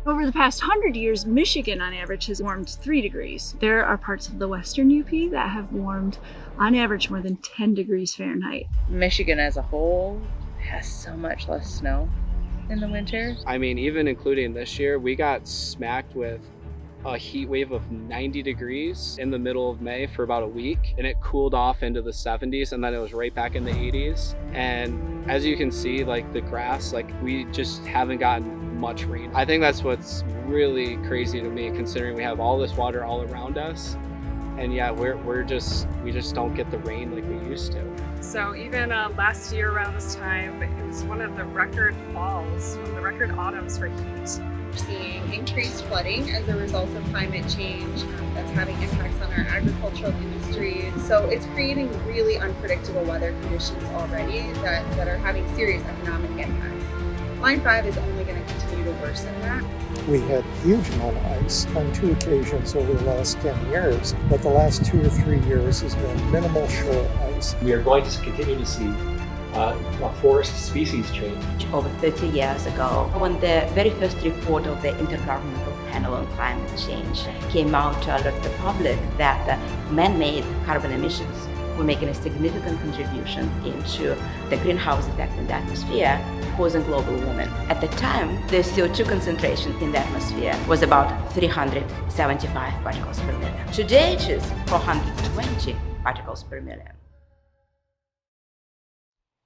Over the past 100 years, Michigan on average has warmed 3 degrees. There are parts of the western UP that have warmed on average more than 10 degrees Fahrenheit. Michigan as a whole has so much less snow in the winter. I mean, even including this year, we got smacked with a heat wave of 90 degrees in the middle of May for about a week, and it cooled off into the 70s, and then it was right back in the 80s. And as you can see, like the grass, like we just haven't gotten much rain. I think that's what's really crazy to me, considering we have all this water all around us, and yeah, we just don't get the rain like we used to. So even last year around this time, it was one of the record falls, one of the record autumns for heat. We're seeing increased flooding as a result of climate change that's having impacts on our agricultural industry. So it's creating really unpredictable weather conditions already that are having serious economic impacts. Line 5 is only going to continue to worsen that. We had huge amount of ice on 2 occasions over the last 10 years, but the last 2 or 3 years has been minimal shore ice. We are going to continue to see a forest species change. Over 30 years ago, when the very first report of the Intergovernmental Panel on Climate Change came out to alert the public that man-made carbon emissions were making a significant contribution into the greenhouse effect in the atmosphere, causing global warming. At the time, the CO2 concentration in the atmosphere was about 375 particles per million. Today it is 420 particles per million.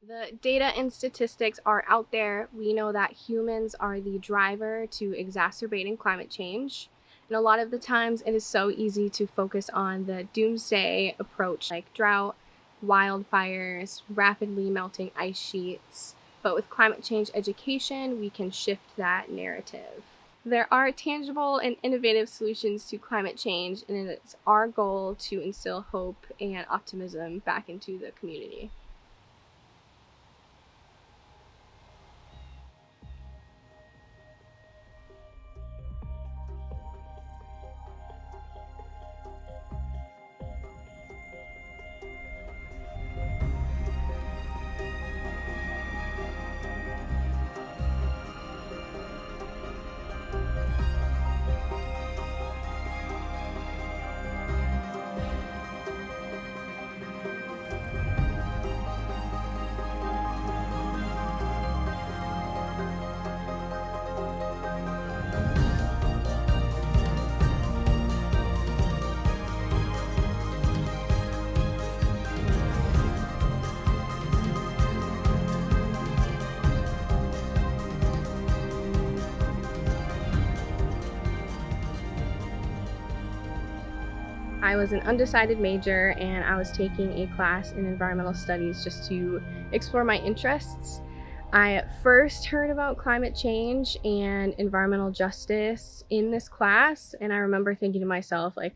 The data and statistics are out there. We know that humans are the driver to exacerbating climate change. And a lot of the times it is so easy to focus on the doomsday approach, like drought, wildfires, rapidly melting ice sheets. But with climate change education, we can shift that narrative. There are tangible and innovative solutions to climate change, and it's our goal to instill hope and optimism back into the community. I was an undecided major, and I was taking a class in environmental studies just to explore my interests. I first heard about climate change and environmental justice in this class, and I remember thinking to myself, like,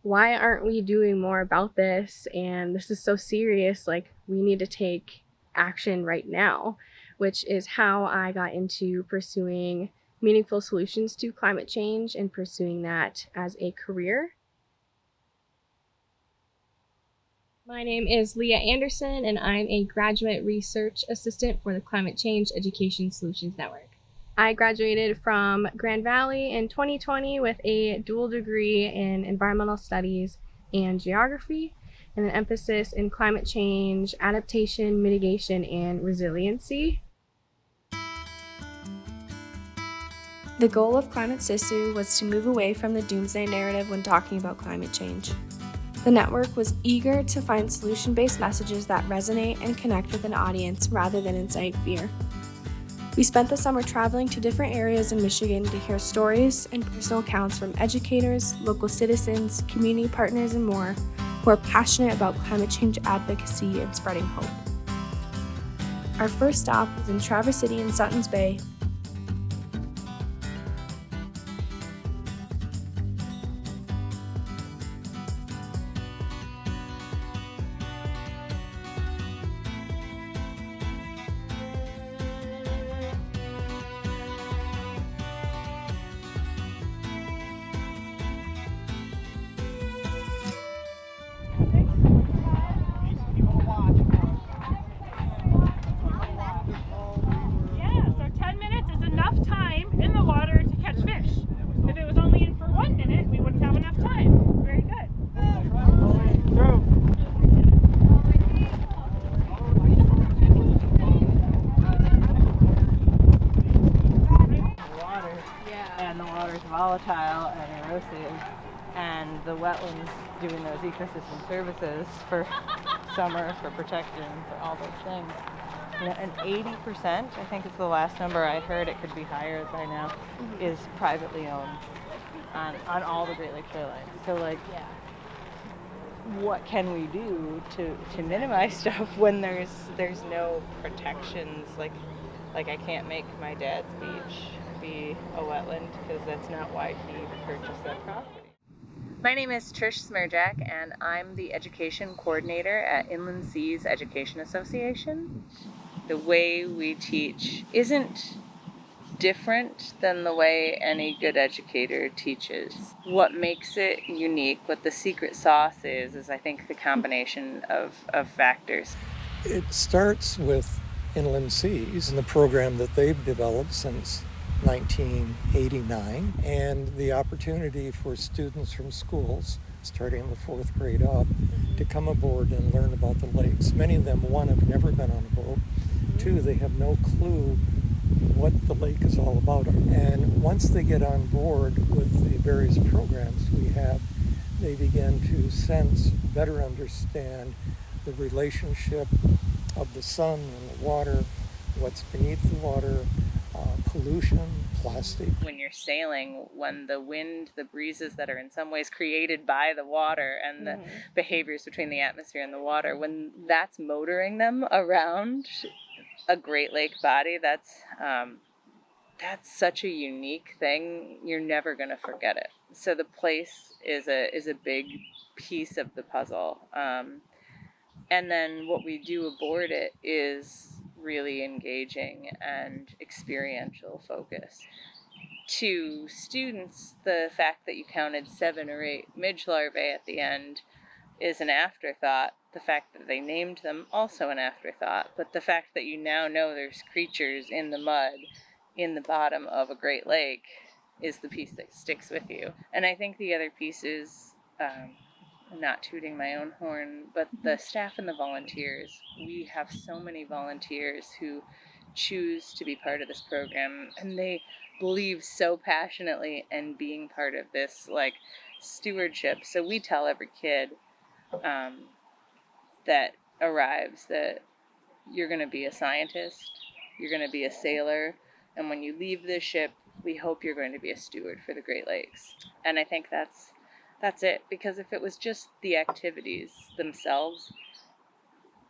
why aren't we doing more about this? And this is so serious, like, we need to take action right now, which is how I got into pursuing meaningful solutions to climate change and pursuing that as a career. My name is Leah Anderson, and I'm a graduate research assistant for the Climate Change Education Solutions Network. I graduated from Grand Valley in 2020 with a dual degree in environmental studies and geography, and an emphasis in climate change, adaptation, mitigation, and resiliency. The goal of Climate Sisu was to move away from the doomsday narrative when talking about climate change. The network was eager to find solution-based messages that resonate and connect with an audience rather than incite fear. We spent the summer traveling to different areas in Michigan to hear stories and personal accounts from educators, local citizens, community partners, and more who are passionate about climate change advocacy and spreading hope. Our first stop was in Traverse City and Suttons Bay. Yeah, so 10 minutes. volatile and erosive, and the wetlands doing those ecosystem services for summer, for protection, for all those things. You know, and 80%, I think is the last number I heard, it could be higher by now, is privately owned on all the Great Lakes shorelines. So like, what can we do to minimize stuff when there's no protections? Like I can't make my dad's beach be a wetland because that's not why he purchased that property. My name is Trish Smirjak, and I'm the education coordinator at Inland Seas Education Association. The way we teach isn't different than the way any good educator teaches. What makes it unique, what the secret sauce is I think the combination of factors. It starts with Inland Seas and the program that they've developed since 1989, and the opportunity for students from schools starting in the 4th grade up to come aboard and learn about the lakes. Many of them, one, have never been on a boat, two, they have no clue what the lake is all about. And once they get on board with the various programs we have, they begin to sense, better understand the relationship of the sun and the water, what's beneath the water, pollution, plastic. When you're sailing, when the wind, the breezes that are in some ways created by the water and the behaviors between the atmosphere and the water, when that's motoring them around a Great Lake body, that's such a unique thing. You're never going to forget it. So the place is a big piece of the puzzle. And then what we do aboard it is really engaging and experiential focus. To students, the fact that you counted 7 or 8 midge larvae at the end is an afterthought. The fact that they named them, also an afterthought. But the fact that you now know there's creatures in the mud in the bottom of a Great Lake is the piece that sticks with you. And I think the other piece is, I'm not tooting my own horn, but the staff and the volunteers. We have so many volunteers who choose to be part of this program, and they believe so passionately in being part of this like stewardship. So we tell every kid that arrives that you're going to be a scientist, you're going to be a sailor, and when you leave this ship, we hope you're going to be a steward for the Great Lakes. And I think that's it, because if it was just the activities themselves,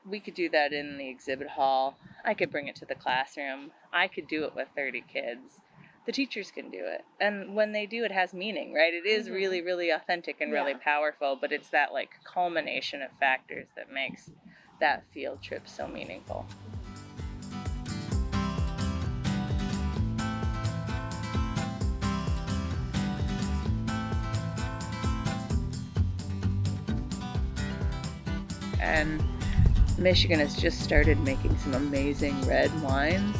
we could do that in the exhibit hall. I could bring it to the classroom. I could do it with 30 kids. The teachers can do it. And when they do, it has meaning, right? It is really, really authentic and really powerful, but it's that like culmination of factors that makes that field trip so meaningful. And Michigan has just started making some amazing red wines.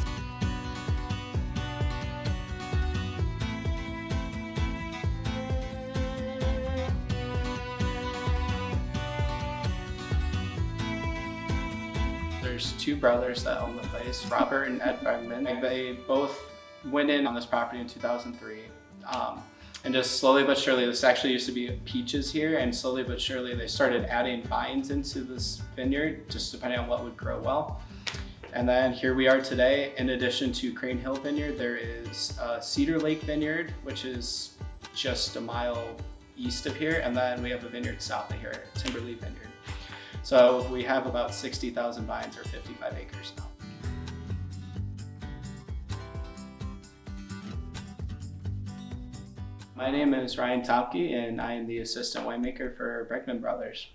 There's 2 brothers that own the place, Robert and Ed Bergman. They both went in on this property in 2003. And just slowly but surely, this actually used to be peaches here, and slowly but surely they started adding vines into this vineyard, just depending on what would grow well. And then here we are today. In addition to Crane Hill Vineyard, there is Cedar Lake Vineyard, which is just a mile east of here. And then we have a vineyard south of here, Timberlea Vineyard. So we have about 60,000 vines, or 55 acres now. My name is Ryan Topke, and I am the assistant winemaker for Bregman Brothers.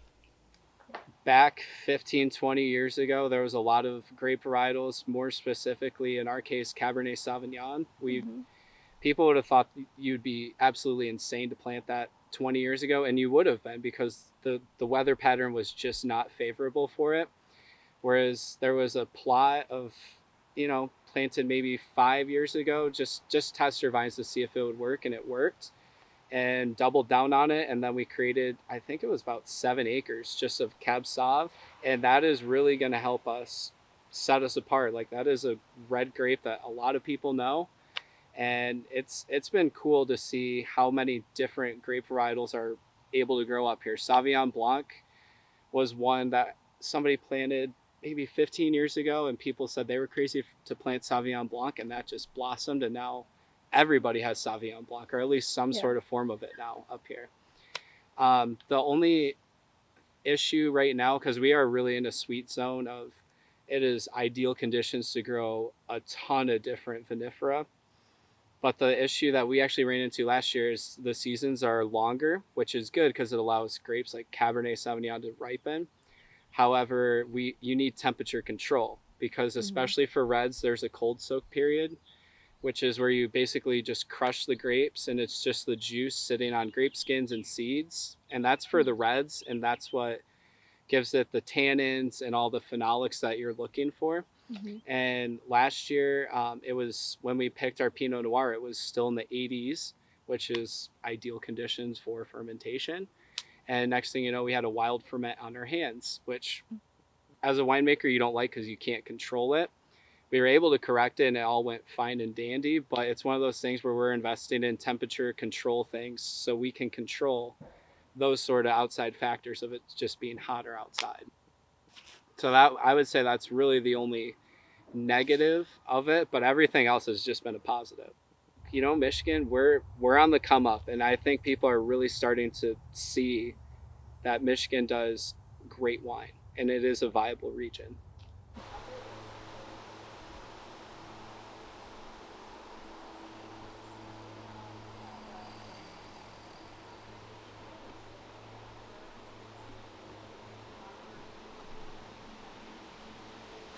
Back 15, 20 years ago, there was a lot of grape varietals, more specifically, in our case, Cabernet Sauvignon. People would have thought you'd be absolutely insane to plant that 20 years ago, and you would have been, because the weather pattern was just not favorable for it. Whereas there was a plot of, planted maybe 5 years ago, just test your vines to see if it would work, and it worked, and doubled down on it. And then we created, I think it was about 7 acres just of Cab Sauv, and that is really going to help us set us apart. Like, that is a red grape that a lot of people know, And it's been cool to see how many different grape varietals are able to grow up here. Sauvignon Blanc was one that somebody planted maybe 15 years ago, and people said they were crazy to plant Sauvignon Blanc, and that just blossomed, and now everybody has Sauvignon Blanc, or at least some sort of form of it now up here. The only issue right now, because we are really in a sweet zone of it is ideal conditions to grow a ton of different vinifera. But the issue that we actually ran into last year is the seasons are longer, which is good because it allows grapes like Cabernet Sauvignon to ripen. However, you need temperature control because especially for reds, there's a cold soak period, which is where you basically just crush the grapes and it's just the juice sitting on grape skins and seeds. And that's for the reds, and that's what gives it the tannins and all the phenolics that you're looking for. And last year, it was when we picked our Pinot Noir, it was still in the 80s, which is ideal conditions for fermentation. And next thing you know, we had a wild ferment on our hands, which as a winemaker, you don't like because you can't control it. We were able to correct it and it all went fine and dandy, but it's one of those things where we're investing in temperature control things so we can control those sort of outside factors of it just being hotter outside. So that I would say that's really the only negative of it, but everything else has just been a positive. You know, Michigan, we're on the come up, and I think people are really starting to see that Michigan does great wine and it is a viable region.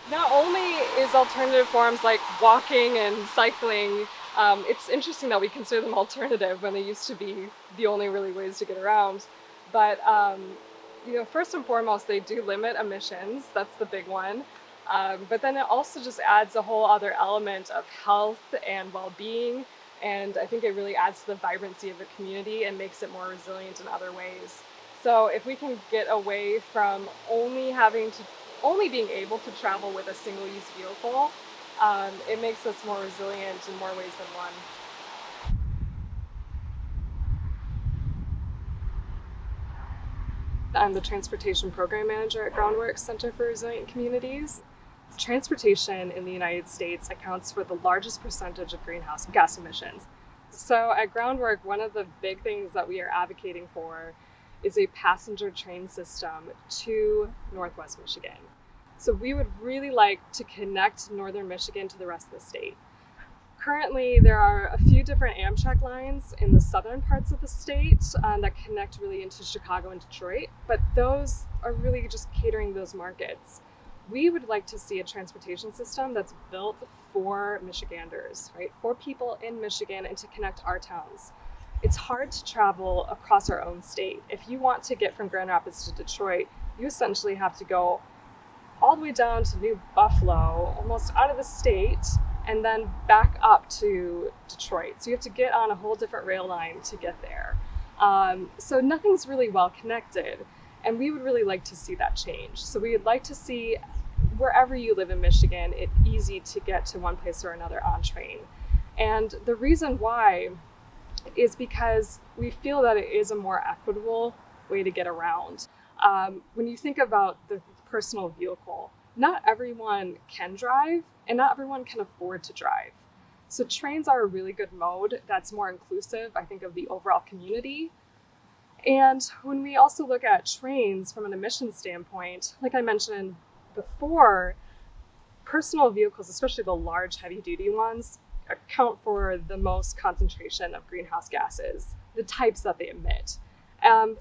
Not only is alternative forms like walking and cycling, it's interesting that we consider them alternative when they used to be the only really ways to get around. But first and foremost, they do limit emissions. That's the big one. But then it also just adds a whole other element of health and well-being. And I think it really adds to the vibrancy of the community and makes it more resilient in other ways. So if we can get away from only being able to travel with a single-use vehicle, it makes us more resilient in more ways than one. I'm the Transportation Program Manager at Groundworks Center for Resilient Communities. Transportation in the United States accounts for the largest percentage of greenhouse gas emissions. So at Groundwork, one of the big things that we are advocating for is a passenger train system to Northwest Michigan. So we would really like to connect Northern Michigan to the rest of the state. Currently, there are a few different Amtrak lines in the southern parts of the state that connect really into Chicago and Detroit, but those are really just catering those markets. We would like to see a transportation system that's built for Michiganders, right? For people in Michigan and to connect our towns. It's hard to travel across our own state. If you want to get from Grand Rapids to Detroit, you essentially have to go all the way down to New Buffalo, almost out of the state, and then back up to Detroit. So you have to get on a whole different rail line to get there. So nothing's really well connected, and we would really like to see that change. So we would like to see wherever you live in Michigan, it's easy to get to one place or another on train. And the reason why is because we feel that it is a more equitable way to get around. When you think about the personal vehicle, not everyone can drive and not everyone can afford to drive. So trains are a really good mode that's more inclusive, I think, of the overall community. And when we also look at trains from an emissions standpoint, like I mentioned before, personal vehicles, especially the large heavy-duty ones, account for the most concentration of greenhouse gases, the types that they emit.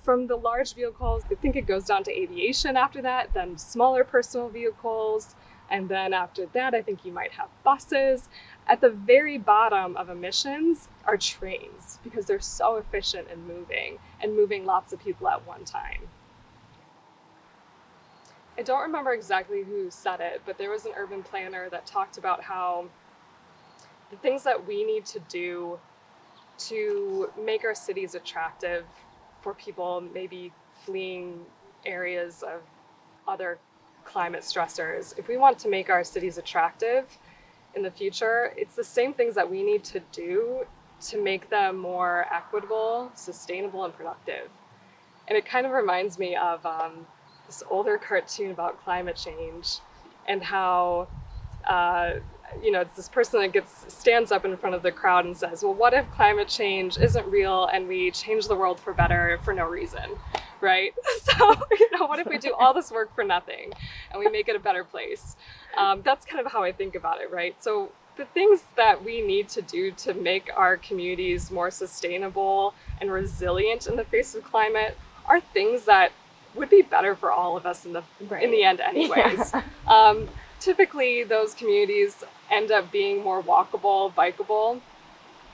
From the large vehicles, I think it goes down to aviation after that, then smaller personal vehicles, and then after that, I think you might have buses. At the very bottom of emissions are trains, because they're so efficient in moving lots of people at one time. I don't remember exactly who said it, but there was an urban planner that talked about how the things that we need to do to make our cities attractive for people maybe fleeing areas of other climate stressors. If we want to make our cities attractive, in the future, it's the same things that we need to do to make them more equitable, sustainable, and productive. And it kind of reminds me of this older cartoon about climate change and how, it's this person that stands up in front of the crowd and says, well, what if climate change isn't real and we change the world for better for no reason, right? So, what if we do all this work for nothing and we make it a better place? That's kind of how I think about it, right? So the things that we need to do to make our communities more sustainable and resilient in the face of climate are things that would be better for all of us in the end anyways. Typically, those communities end up being more walkable, bikeable,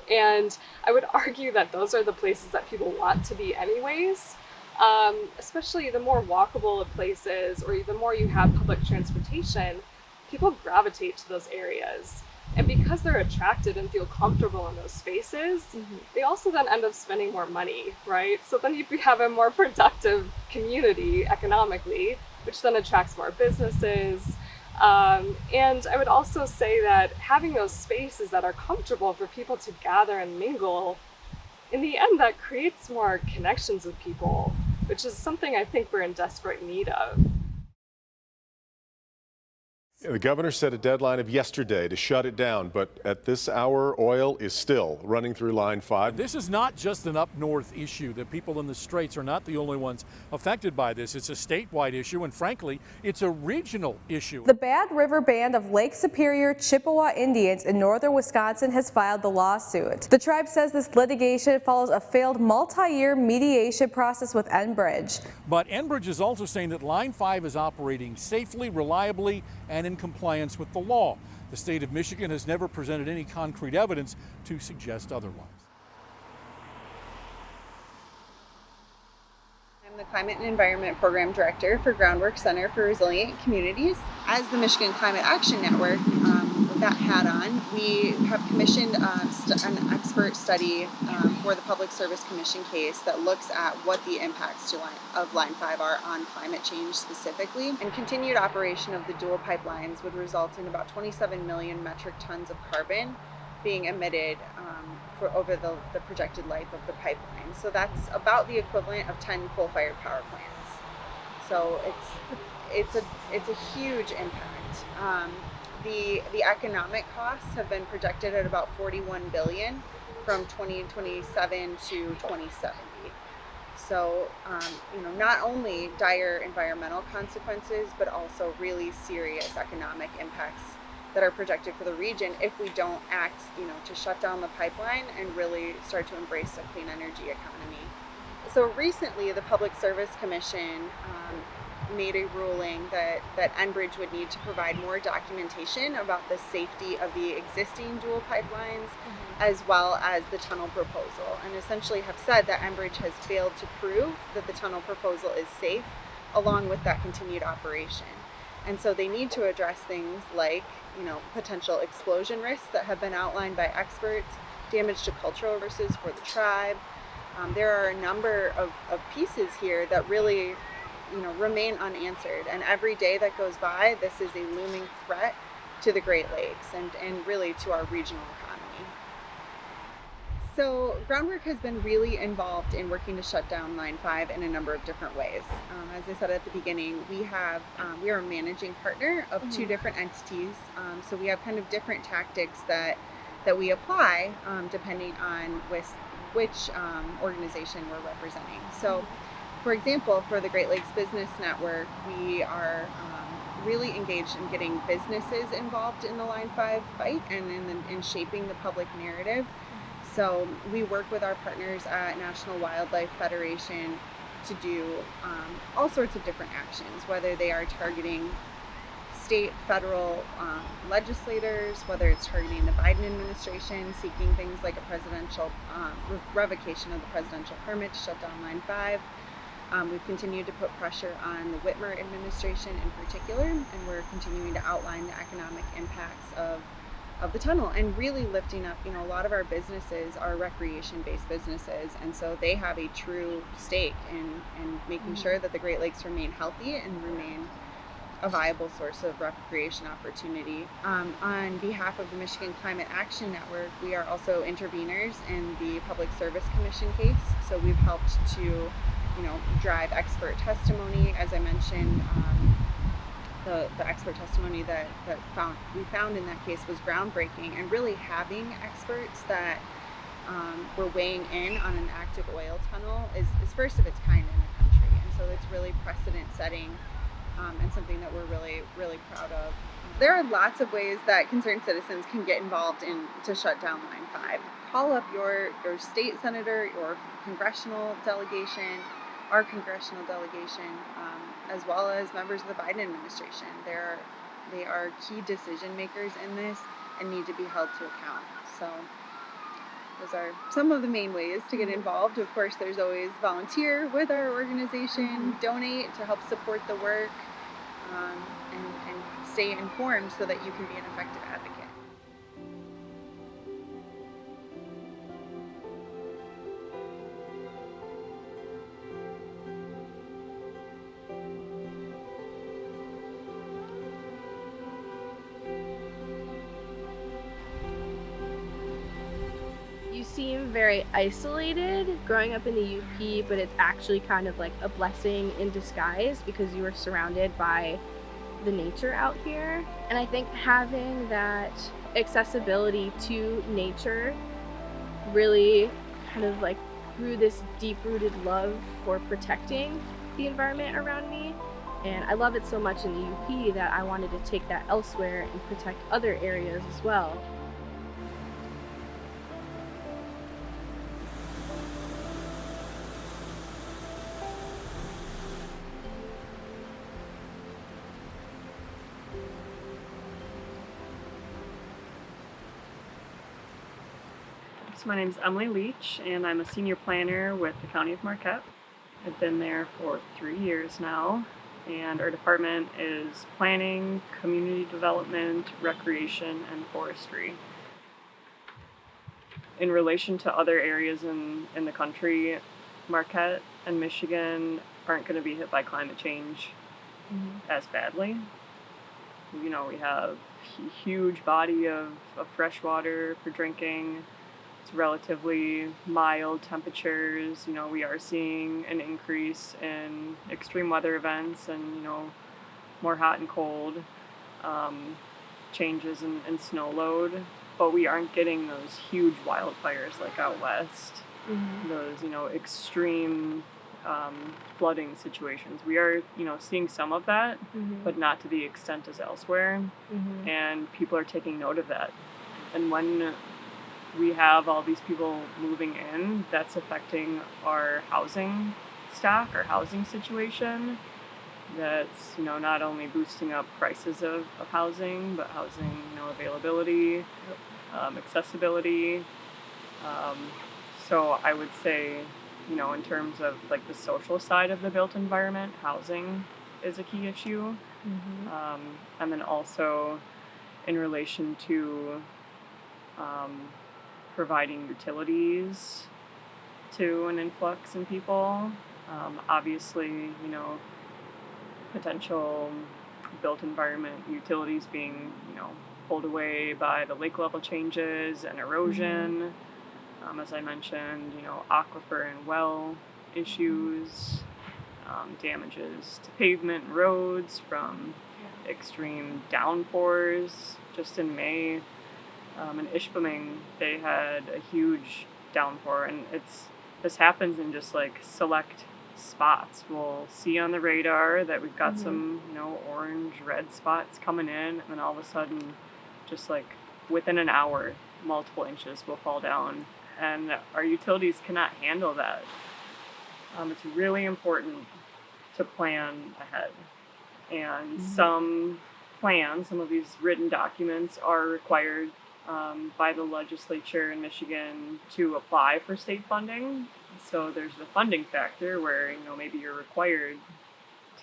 and I would argue that those are the places that people want to be anyways. Especially the more walkable of places, or the more you have public transportation, people gravitate to those areas. And because they're attracted and feel comfortable in those spaces, they also then end up spending more money, right? So then you have a more productive community economically, which then attracts more businesses. And I would also say that having those spaces that are comfortable for people to gather and mingle, in the end, that creates more connections with people, which is something I think we're in desperate need of. The governor set a deadline of yesterday to shut it down, but at this hour, oil is still running through Line 5. This is not just an up north issue. The people in the Straits are not the only ones affected by this. It's a statewide issue, and frankly, it's a regional issue. The Bad River Band of Lake Superior Chippewa Indians in northern Wisconsin has filed the lawsuit. The tribe says this litigation follows a failed multi-year mediation process with Enbridge. But Enbridge is also saying that Line 5 is operating safely, reliably, and in compliance with the law. The state of Michigan has never presented any concrete evidence to suggest otherwise. I'm the Climate and Environment Program Director for Groundwork Center for Resilient Communities. As the Michigan Climate Action Network, with that hat on, we have commissioned an expert study for the Public Service Commission case that looks at what the impacts of Line 5 are on climate change specifically. And continued operation of the dual pipelines would result in about 27 million metric tons of carbon being emitted for over the projected life of the pipeline. So that's about the equivalent of 10 coal-fired power plants. So it's a huge impact. The economic costs have been projected at about $41 billion from 2027 to 2070. So, not only dire environmental consequences, but also really serious economic impacts that are projected for the region if we don't act, to shut down the pipeline and really start to embrace a clean energy economy. So recently, the Public Service Commission made a ruling that Enbridge would need to provide more documentation about the safety of the existing dual pipelines, as well as the tunnel proposal, and essentially have said that Enbridge has failed to prove that the tunnel proposal is safe, along with that continued operation. And so they need to address things like, potential explosion risks that have been outlined by experts, damage to cultural resources for the tribe. There are a number of pieces here that really remain unanswered, and every day that goes by, this is a looming threat to the Great Lakes and really to our regional economy. So Groundwork has been really involved in working to shut down Line 5 in a number of different ways. As I said at the beginning, we are a managing partner of two different entities, so we have kind of different tactics that we apply depending on which organization we're representing. So for example, for the Great Lakes Business Network, we are really engaged in getting businesses involved in the Line 5 fight and in shaping the public narrative. So we work with our partners at National Wildlife Federation to do all sorts of different actions, whether they are targeting state, federal legislators, whether it's targeting the Biden administration, seeking things like a presidential revocation of the presidential permit to shut down Line 5. We've continued to put pressure on the Whitmer administration in particular, and we're continuing to outline the economic impacts of the tunnel and really lifting up, a lot of our businesses are recreation-based businesses, and so they have a true stake in making sure that the Great Lakes remain healthy and remain a viable source of recreation opportunity. On behalf of the Michigan Climate Action Network, we are also interveners in the Public Service Commission case. So we've helped to, drive expert testimony. As I mentioned, the expert testimony that we found in that case was groundbreaking, and really having experts that were weighing in on an active oil tunnel is first of its kind in the country, and so it's really precedent setting and something that we're really, really proud of. There are lots of ways that concerned citizens can get involved to shut down Line 5. Call up your state senator, your congressional delegation, our congressional delegation, as well as members of the Biden administration. They are key decision makers in this and need to be held to account. So those are some of the main ways to get involved. Of course, there's always volunteer with our organization, donate to help support the work, and stay informed so that you can be an effective advocate. You seem very isolated growing up in the UP, but it's actually kind of like a blessing in disguise because you are surrounded by the nature out here. And I think having that accessibility to nature really kind of like grew this deep-rooted love for protecting the environment around me. And I love it so much in the UP that I wanted to take that elsewhere and protect other areas as well. So my name is Emily Leach, and I'm a senior planner with the County of Marquette. I've been there for 3 years now, and our department is planning, community development, recreation, and forestry. In relation to other areas in the country, Marquette and Michigan aren't going to be hit by climate change as badly. We have a huge body of fresh water for drinking. It's relatively mild temperatures. We are seeing an increase in extreme weather events and, more hot and cold, changes in snow load. But we aren't getting those huge wildfires like out west, those, extreme flooding situations. We are, seeing some of that, but not to the extent as elsewhere. And people are taking note of that. And when we have all these people moving in, that's affecting our housing stock, our housing situation. That's, not only boosting up prices of housing, but housing, availability, accessibility. So I would say, in terms of like the social side of the built environment, housing is a key issue. And then also in relation to providing utilities to an influx in people. Obviously, potential built environment utilities being, pulled away by the lake level changes and erosion. As I mentioned, aquifer and well issues, damages to pavement and roads from extreme downpours. Just in May, in Ishpeming, they had a huge downpour, and this happens in just like select spots. We'll see on the radar that we've got some, orange, red spots coming in, and then all of a sudden, just like within an hour, multiple inches will fall down, and our utilities cannot handle that. It's really important to plan ahead, and some plans, some of these written documents are required by the legislature in Michigan to apply for state funding. So there's the funding factor where, maybe you're required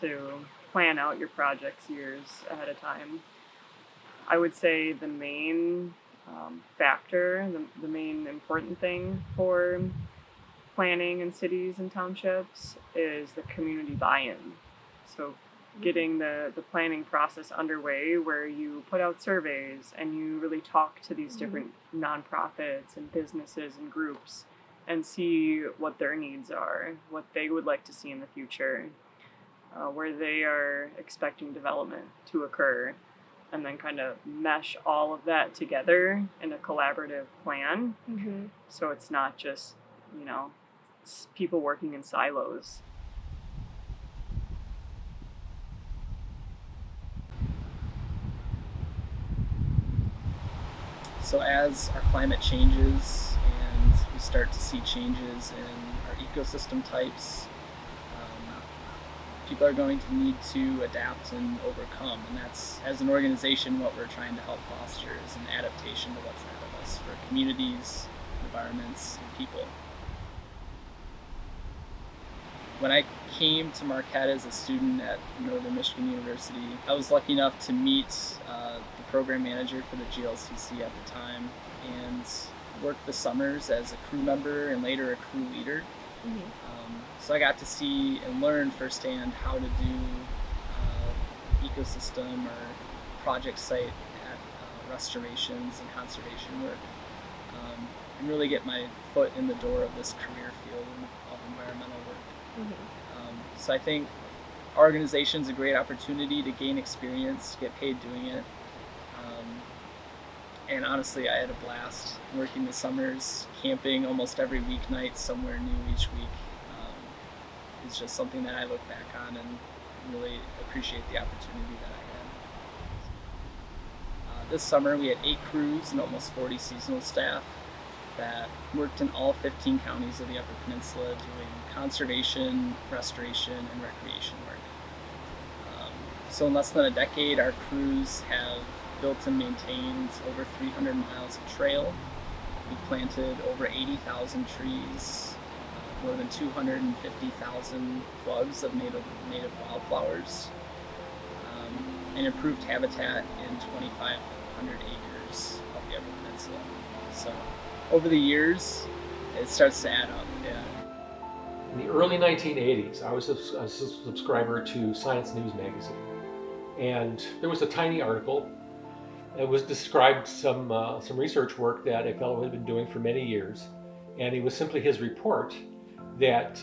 to plan out your projects years ahead of time. I would say the main factor, the main important thing for planning in cities and townships is the community buy-in. So getting the planning process underway where you put out surveys and you really talk to these different nonprofits and businesses and groups and see what their needs are, what they would like to see in the future, where they are expecting development to occur, and then kind of mesh all of that together in a collaborative plan. So it's not just, people working in silos. So as our climate changes and we start to see changes in our ecosystem types, people are going to need to adapt and overcome. And that's, as an organization, what we're trying to help foster is an adaptation to what's ahead of us for communities, environments, and people. When I came to Marquette as a student at Northern Michigan University, I was lucky enough to meet the program manager for the GLCC at the time and worked the summers as a crew member and later a crew leader. So I got to see and learn firsthand how to do ecosystem or project site restorations and conservation work, and really get my foot in the door of this career field of environmental work. So I think our organization's a great opportunity to gain experience, get paid doing it. And honestly, I had a blast working the summers, camping almost every weeknight somewhere new each week. It's just something that I look back on and really appreciate the opportunity that I had. This summer we had 8 crews and almost 40 seasonal staff that worked in all 15 counties of the Upper Peninsula doing conservation, restoration, and recreation work. So in less than a decade, our crews have built and maintained over 300 miles of trail. We've planted over 80,000 trees, more than 250,000 plugs of native wildflowers, and improved habitat in 2,500 acres of the Upper Peninsula. So over the years, it starts to add up. In the early 1980s, I was a subscriber to Science News magazine, and there was a tiny article that was described some research work that a fellow had been doing for many years, and it was simply his report that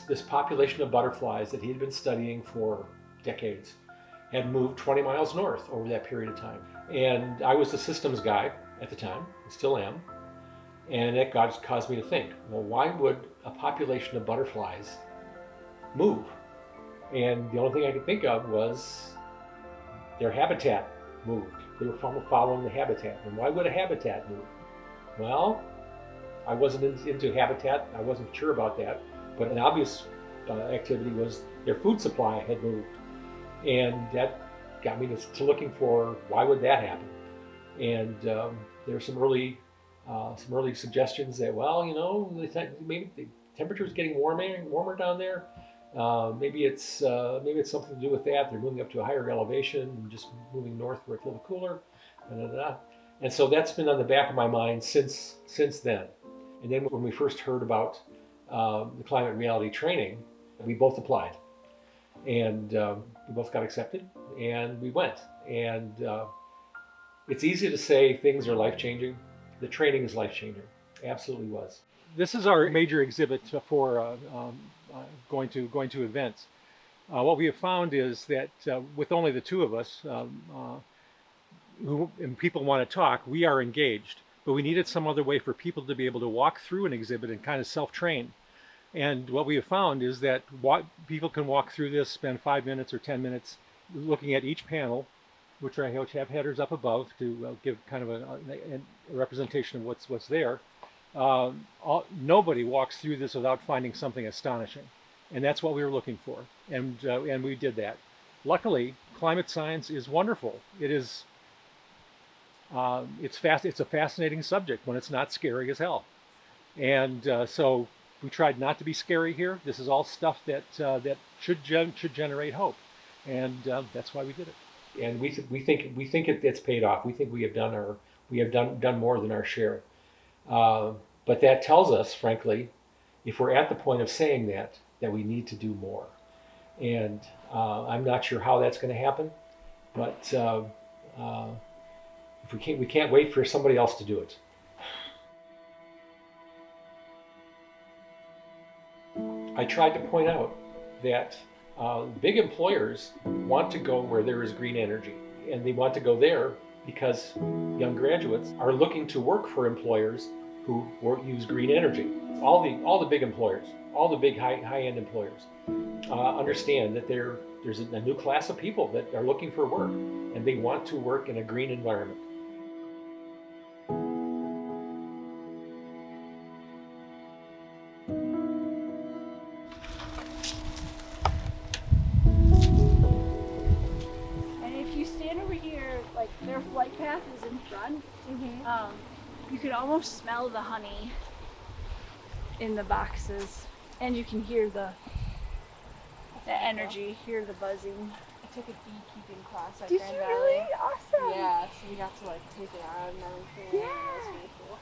this population of butterflies that he had been studying for decades had moved 20 miles north over that period of time. And I was the systems guy at the time, and still am, and that caused me to think, well, why would a population of butterflies move? And the only thing I could think of was their habitat moved. They were following the habitat. And why would a habitat move? Well, I wasn't into habitat. I wasn't sure about that. But an obvious activity was their food supply had moved. And that got me to looking for why would that happen? And there were some early suggestions that, well, maybe the temperature's getting warmer down there. Maybe it's something to do with that. They're moving up to a higher elevation and just moving north where it's a little cooler. And so that's been on the back of my mind since then. And then when we first heard about the climate reality training, we both applied, and we both got accepted, and we went. And it's easy to say things are life-changing. The training is life-changing. Absolutely was. This is our major exhibit for going to events. What we have found is that with only the two of us, and people want to talk, we are engaged. But we needed some other way for people to be able to walk through an exhibit and kind of self-train. And what we have found is that people can walk through this, spend 5 minutes or 10 minutes looking at each panel, which have headers up above to give kind of a representation of what's there. Nobody walks through this without finding something astonishing, and that's what we were looking for, and we did that. Luckily, climate science is wonderful. It is. It's a fascinating subject when it's not scary as hell, and so we tried not to be scary here. This is all stuff that should generate hope, and that's why we did it. And we think it's paid off. We think we have done more than our share. But that tells us, frankly, if we're at the point of saying that we need to do more. And I'm not sure how that's going to happen, but if we can't wait for somebody else to do it. I tried to point out that big employers want to go where there is green energy, and they want to go there because young graduates are looking to work for employers who use green energy. All the big employers, all the big high-end employers understand that there's a new class of people that are looking for work, and they want to work in a green environment. Their flight path is in front. You can almost smell the honey in the boxes, and you can hear the energy, hear the buzzing. I took a beekeeping class at Did Grand you Valley. really? Awesome. Yeah, so we got to take it out and everything. Yeah. That was really cool.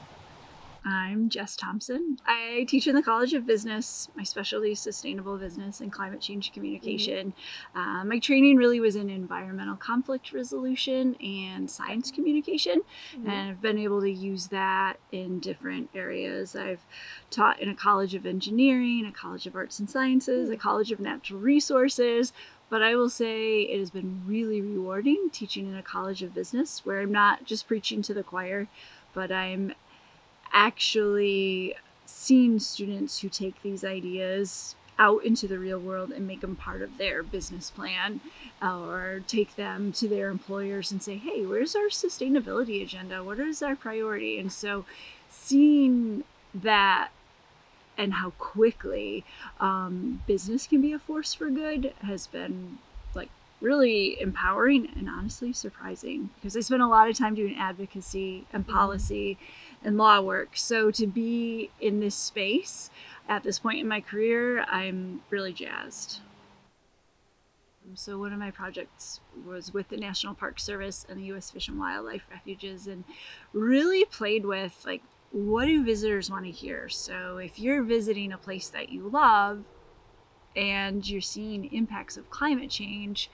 I'm Jess Thompson. I teach in the College of Business. My specialty is sustainable business and climate change communication. My training really was in environmental conflict resolution and science communication, and I've been able to use that in different areas. I've taught in a College of Engineering, a College of Arts and Sciences, a College of Natural Resources, but I will say it has been really rewarding teaching in a College of Business, where I'm not just preaching to the choir, but I'm actually seeing students who take these ideas out into the real world and make them part of their business plan, or take them to their employers and say, hey, where's our sustainability agenda? What is our priority? And so seeing that and how quickly business can be a force for good has been really empowering and honestly surprising, because I spent a lot of time doing advocacy and policy and law work. So to be in this space at this point in my career, I'm really jazzed. So one of my projects was with the National Park Service and the U.S. Fish and Wildlife Refuges, and really played with what do visitors want to hear? So if you're visiting a place that you love and you're seeing impacts of climate change,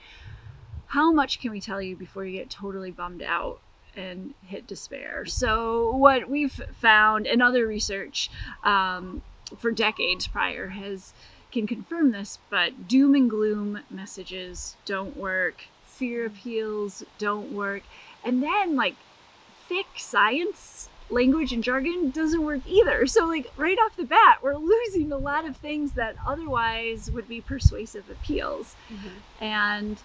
how much can we tell you before you get totally bummed out and hit despair? So what we've found, and other research for decades prior can confirm this, but doom and gloom messages don't work, fear appeals don't work, and then thick science language and jargon doesn't work either. So right off the bat, we're losing a lot of things that otherwise would be persuasive appeals. And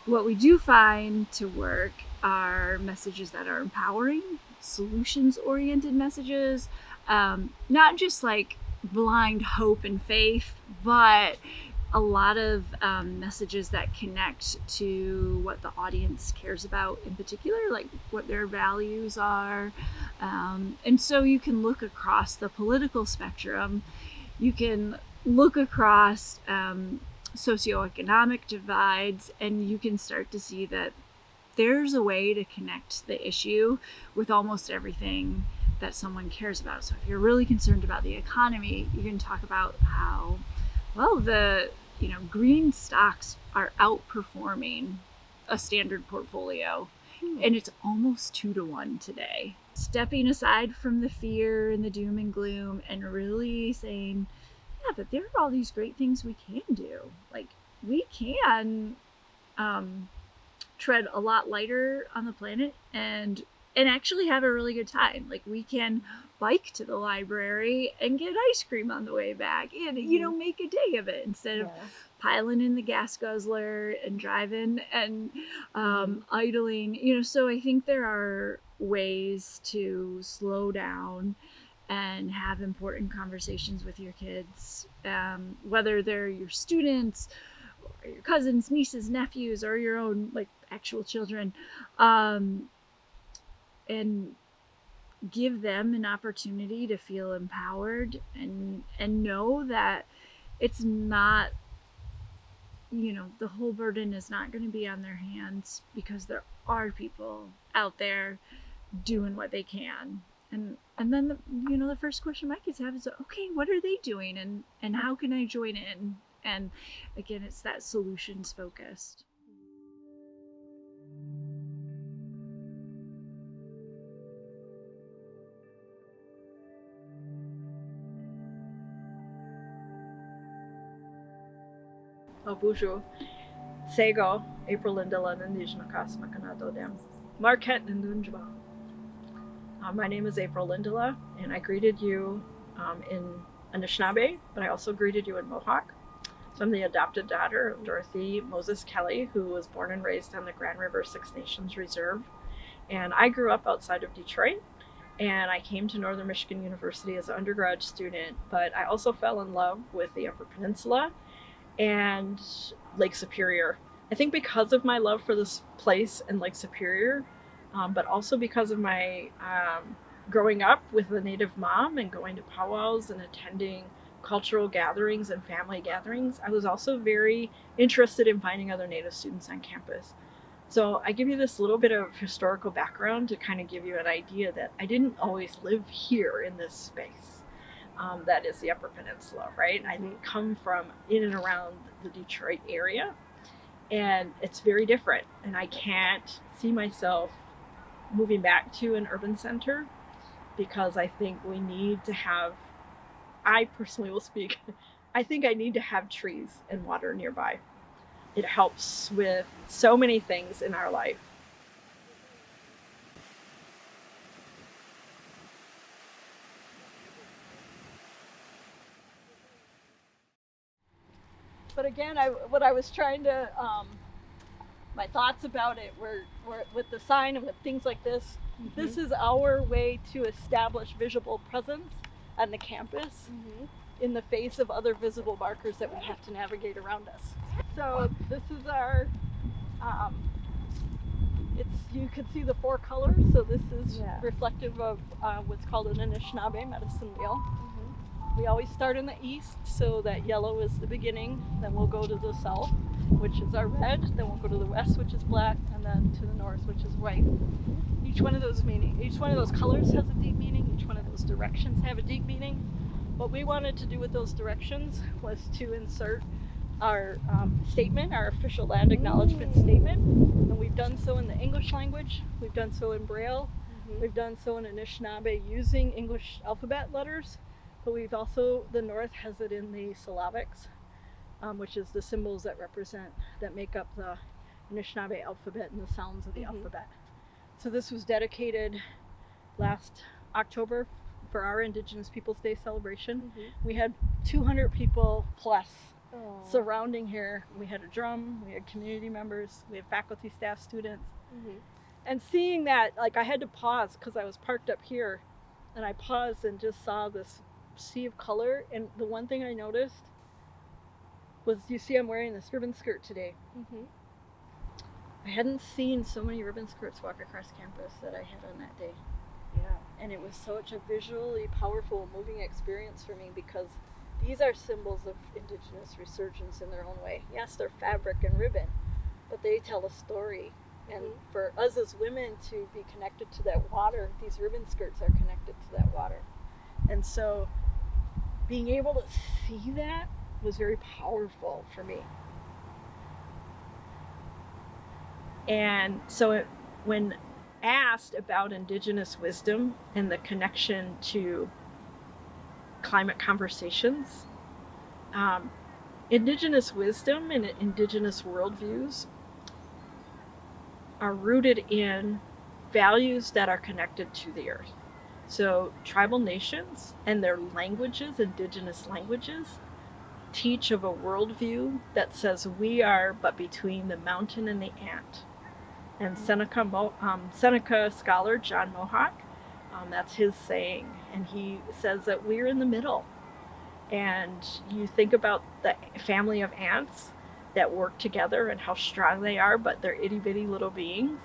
what we do find to work are messages that are empowering, solutions-oriented messages, not just blind hope and faith, but a lot of messages that connect to what the audience cares about in particular, what their values are. And so you can look across the political spectrum, you can look across socioeconomic divides, and you can start to see that there's a way to connect the issue with almost everything that someone cares about. So if you're really concerned about the economy, you can talk about how, the green stocks are outperforming a standard portfolio, and it's almost 2-to-1 today. Stepping aside from the fear and the doom and gloom and really saying, yeah, but there are all these great things we can do. We can tread a lot lighter on the planet and actually have a really good time. We can bike to the library and get ice cream on the way back and make a day of it instead of piling in the gas guzzler and driving and idling. So I think there are ways to slow down and have important conversations with your kids, whether they're your students or your cousins, nieces, nephews, or your own actual children, and give them an opportunity to feel empowered and know that it's not, the whole burden is not going to be on their hands, because there are people out there doing what they can. And then the first question my kids have is, okay, what are they doing, and how can I join in? And again, it's that solutions focused. Bonjour. Sego, April Lindela, Indigenous Kasmakanado Dem. Marquette Nundunjba. My name is April Lindela, and I greeted you in Anishinaabe, but I also greeted you in Mohawk. So I'm the adopted daughter of Dorothy Moses Kelly, who was born and raised on the Grand River Six Nations Reserve. And I grew up outside of Detroit, and I came to Northern Michigan University as an undergrad student, but I also fell in love with the Upper Peninsula and Lake Superior. I think because of my love for this place and Lake Superior, but also because of my growing up with a Native mom and going to powwows and attending cultural gatherings and family gatherings, I was also very interested in finding other Native students on campus. So I give you this little bit of historical background to kind of give you an idea that I didn't always live here in this space. That is the Upper Peninsula, right? I come from in and around the Detroit area, and it's very different. And I can't see myself moving back to an urban center because I think we need to have, I personally will speak, I think I need to have trees and water nearby. It helps with so many things in our life. But again, what I was trying to, my thoughts about it were with the sign and with things like this. This is our way to establish visible presence on the campus in the face of other visible markers that we have to navigate around us. So this is our, you can see the 4 colors. So this is reflective of what's called an Anishinaabe medicine wheel. We always start in the east, so that yellow is the beginning. Then we'll go to the south, which is our red. Then we'll go to the west, which is black, and then to the north, which is white. Each one of those colors has a deep meaning. Each one of those directions have a deep meaning. What we wanted to do with those directions was to insert our statement, our official land acknowledgement statement. And we've done so in the English language. We've done so in Braille. We've done so in Anishinaabe using English alphabet letters. But we've also, the North has it in the syllabics, which is the symbols that make up the Anishinaabe alphabet and the sounds of the alphabet. So this was dedicated last October for our Indigenous Peoples Day celebration. We had 200 people plus surrounding here. We had a drum, we had community members, we had faculty, staff, students. And seeing that, like, I had to pause because I was parked up here, and I paused and just saw this sea of color, and the one thing I noticed was, you see I'm wearing this ribbon skirt today. I hadn't seen so many ribbon skirts walk across campus that I had on that day. And it was such a visually powerful, moving experience for me, because these are symbols of Indigenous resurgence in their own way. Yes, they're fabric and ribbon, but they tell a story. And for us as women to be connected to that water, these ribbon skirts are connected to that water. And so being able to see that was very powerful for me. And so when asked about Indigenous wisdom and the connection to climate conversations, Indigenous wisdom and Indigenous worldviews are rooted in values that are connected to the earth. So tribal nations and their languages, Indigenous languages, teach of a worldview that says we are but between the mountain and the ant. And Seneca scholar John Mohawk, that's his saying, and he says that we're in the middle. And you think about the family of ants that work together and how strong they are, but they're itty bitty little beings.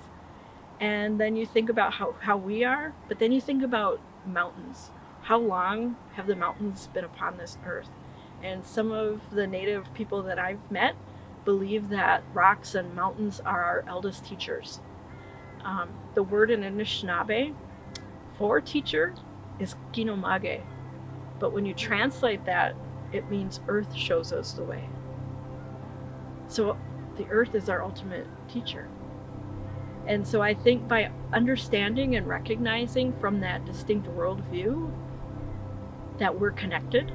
And then you think about how we are, but then you think about mountains. How long have the mountains been upon this earth? And some of the native people that I've met believe that rocks and mountains are our eldest teachers. The word in Anishinaabe for teacher is kinomage, but when you translate that, it means earth shows us the way. So the earth is our ultimate teacher. And so I think by understanding and recognizing from that distinct worldview that we're connected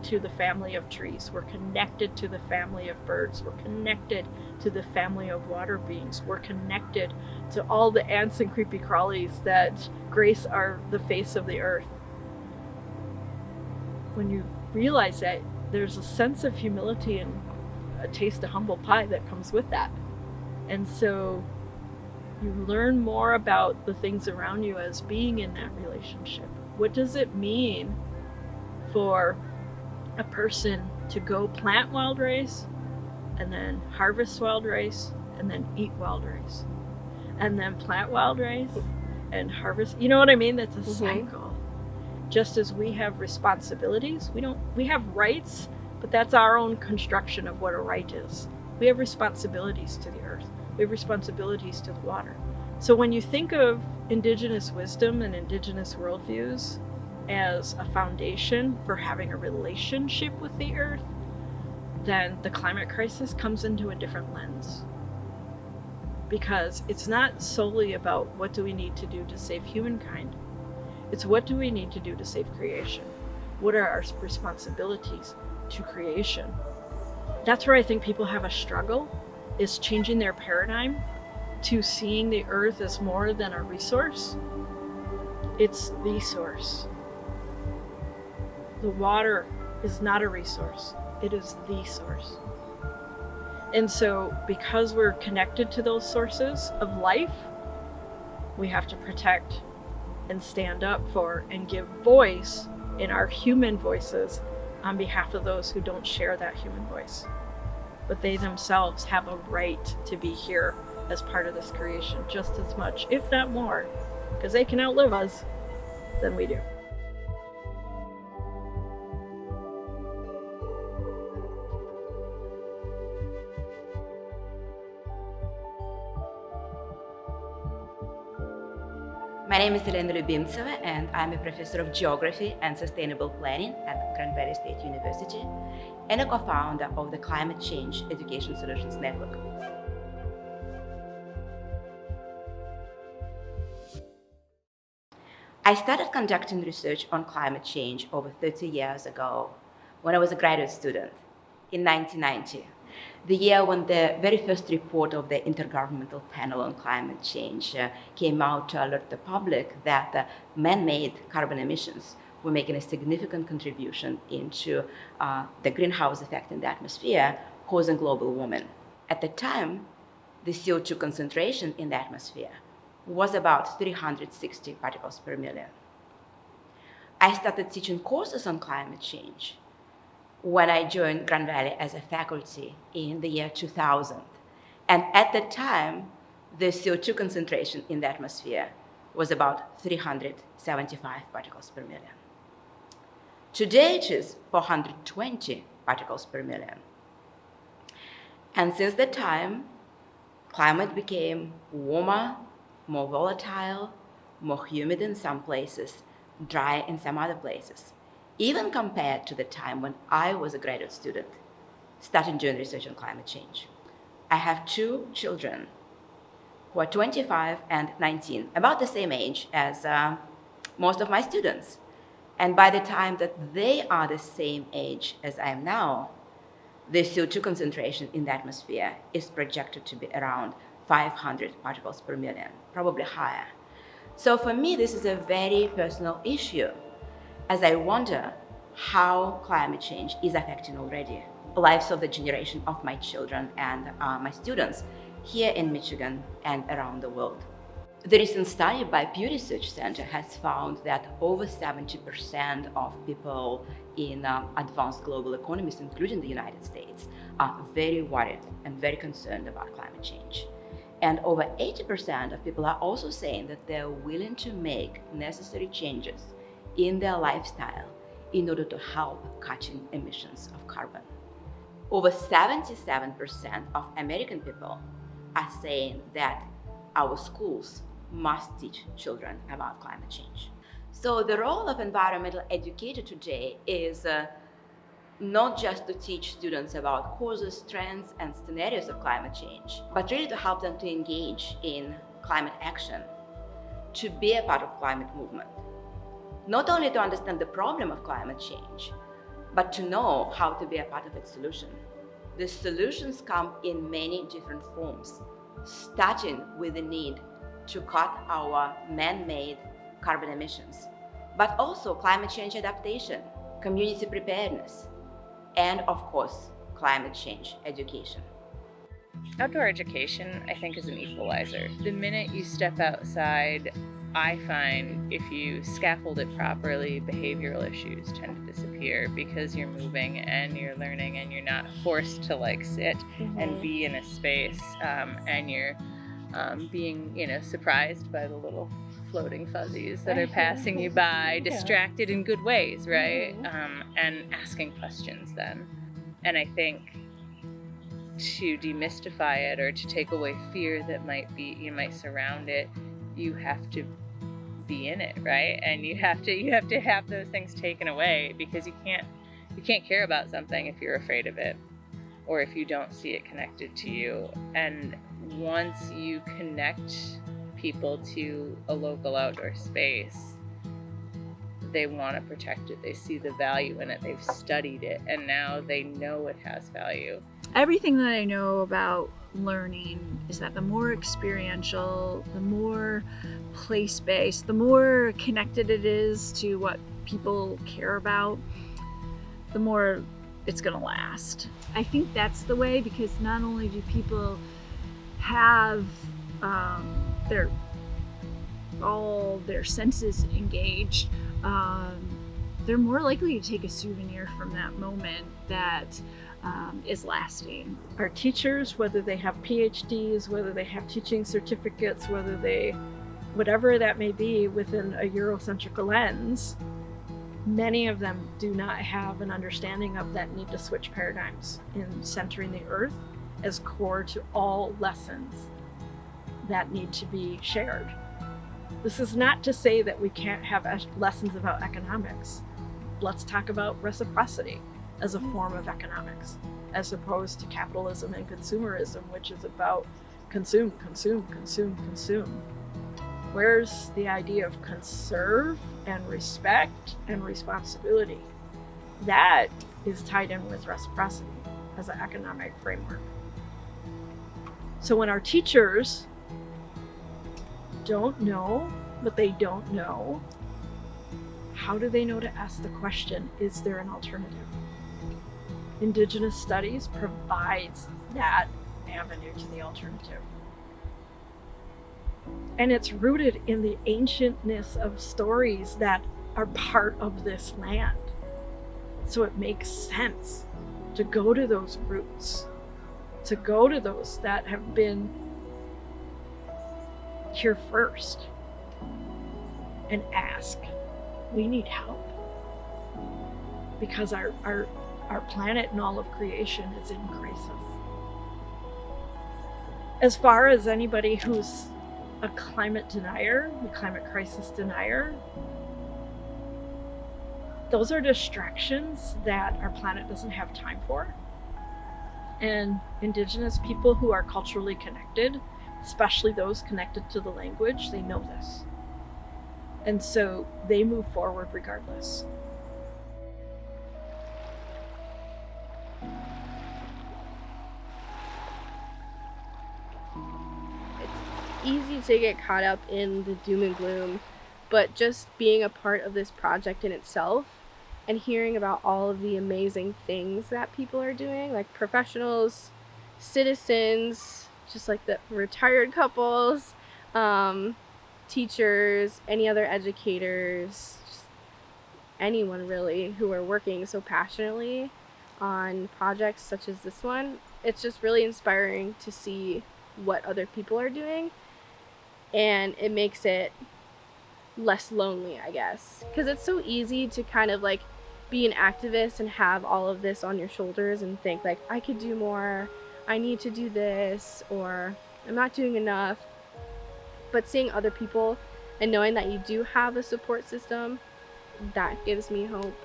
to the family of trees, we're connected to the family of birds, we're connected to the family of water beings, we're connected to all the ants and creepy crawlies that grace the face of the earth. When you realize that, there's a sense of humility and a taste of humble pie that comes with that. And so you learn more about the things around you as being in that relationship. What does it mean for a person to go plant wild rice and then harvest wild rice and then eat wild rice and then plant wild rice and harvest? You know what I mean? That's a cycle. Just as we have responsibilities, we have rights, but that's our own construction of what a right is. We have responsibilities to the earth. We have responsibilities to the water. So when you think of Indigenous wisdom and Indigenous worldviews as a foundation for having a relationship with the earth, then the climate crisis comes into a different lens. Because it's not solely about what do we need to do to save humankind. It's what do we need to do to save creation? What are our responsibilities to creation? That's where I think people have a struggle, is changing their paradigm to seeing the earth as more than a resource. It's the source. The water is not a resource, it is the source. And so because we're connected to those sources of life, we have to protect and stand up for and give voice in our human voices on behalf of those who don't share that human voice. But they themselves have a right to be here as part of this creation just as much, if not more, because they can outlive us than we do. My name is Elena Lubimtseva, and I'm a professor of geography and sustainable planning at Grand Valley State University and a co-founder of the Climate Change Education Solutions Network. I started conducting research on climate change over 30 years ago when I was a graduate student in 1990, the year when the very first report of the Intergovernmental Panel on Climate Change came out to alert the public that man-made carbon emissions were making a significant contribution into the greenhouse effect in the atmosphere, causing global warming. At the time, the CO2 concentration in the atmosphere was about 360 particles per million. I started teaching courses on climate change when I joined Grand Valley as a faculty in the year 2000. And at the time, the CO2 concentration in the atmosphere was about 375 particles per million. Today it is 420 particles per million. And since that time, climate became warmer, more volatile, more humid in some places, dry in some other places, even compared to the time when I was a graduate student, starting doing research on climate change. I have two children who are 25 and 19, about the same age as most of my students. And by the time that they are the same age as I am now, the CO2 concentration in the atmosphere is projected to be around 500 particles per million, probably higher. So for me, this is a very personal issue, as I wonder how climate change is affecting already the lives of the generation of my children and my students here in Michigan and around the world. The recent study by Pew Research Center has found that over 70% of people in advanced global economies, including the United States, are very worried and very concerned about climate change. And over 80% of people are also saying that they're willing to make necessary changes in their lifestyle in order to help cutting emissions of carbon. Over 77% of American people are saying that our schools must teach children about climate change. So the role of environmental educator today is not just to teach students about causes, trends, and scenarios of climate change, but really to help them to engage in climate action, to be a part of climate movement. Not only to understand the problem of climate change, but to know how to be a part of its solution. The solutions come in many different forms, starting with the need to cut our man-made carbon emissions, but also climate change adaptation, community preparedness, and of course, climate change education. Outdoor education, I think, is an equalizer. The minute you step outside, I find if you scaffold it properly, behavioral issues tend to disappear because you're moving and you're learning and you're not forced to like sit and be in a space, and you're being, surprised by the little floating fuzzies that are passing you by, distracted in good ways, right? And asking questions then. And I think to demystify it or to take away fear that might surround it, you have to be in it, right? And you have to have those things taken away, because you can't care about something if you're afraid of it or if you don't see it connected to you. And once you connect people to a local outdoor space, they want to protect it. They see the value in it. They've studied it, and now they know it has value. Everything that I know about learning is that the more experiential, the more place-based, the more connected it is to what people care about, the more it's going to last. I think that's the way, because not only do people have all their senses engaged, they're more likely to take a souvenir from that moment that is lasting. Our teachers, whether they have PhDs, whether they have teaching certificates, whatever that may be within a Eurocentric lens, many of them do not have an understanding of that need to switch paradigms in centering the earth as core to all lessons that need to be shared. This is not to say that we can't have lessons about economics. Let's talk about reciprocity as a form of economics, as opposed to capitalism and consumerism, which is about consume, consume, consume, consume. Where's the idea of conserve and respect and responsibility? That is tied in with reciprocity as an economic framework. So when our teachers don't know what they don't know, how do they know to ask the question, is there an alternative? Indigenous studies provides that avenue to the alternative. And it's rooted in the ancientness of stories that are part of this land. So it makes sense to go to those roots, to go to those that have been here first and ask, we need help, because our planet and all of creation is in crisis. As far as anybody who's a climate denier, a climate crisis denier, those are distractions that our planet doesn't have time for. And Indigenous people who are culturally connected, especially those connected to the language, they know this. And so they move forward regardless. It's easy to get caught up in the doom and gloom, but just being a part of this project in itself and hearing about all of the amazing things that people are doing, like professionals, citizens, just like the retired couples, teachers, any other educators, just anyone really who are working so passionately on projects such as this one. It's just really inspiring to see what other people are doing, and it makes it less lonely, I guess, because it's so easy to kind of like be an activist and have all of this on your shoulders and think like, I could do more, I need to do this, or I'm not doing enough. But seeing other people and knowing that you do have a support system, that gives me hope.